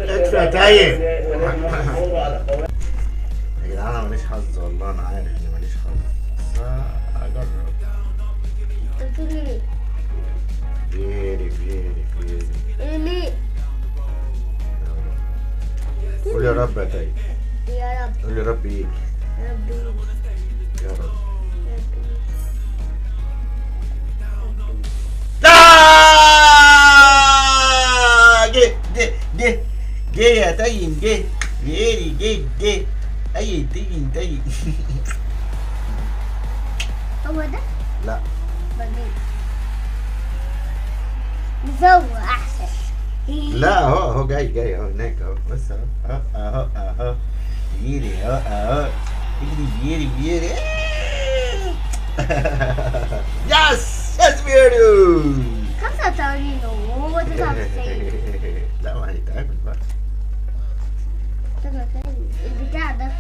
ادفع تايه. يا جدعان انا ماليش حظ والله، انا عارف اني ماليش حظ بس اجرب. انت بتقول ليه؟ فيري فيري فيري. ليه؟ قول يا رب يا تايه. يا رب. قول يا رب يجي. يا رب. يا رب. جه جه جه جه يا تاين جه. فيري جه اي تاين. هو ده؟ لا بعدين نزوق احسن. لا اهو جاي اهو هناك اهو بس اهو فيري اهو اجري فيري. يس فيري. 85 وهو 99. لا ما هيتعمل بقى. البتاع ده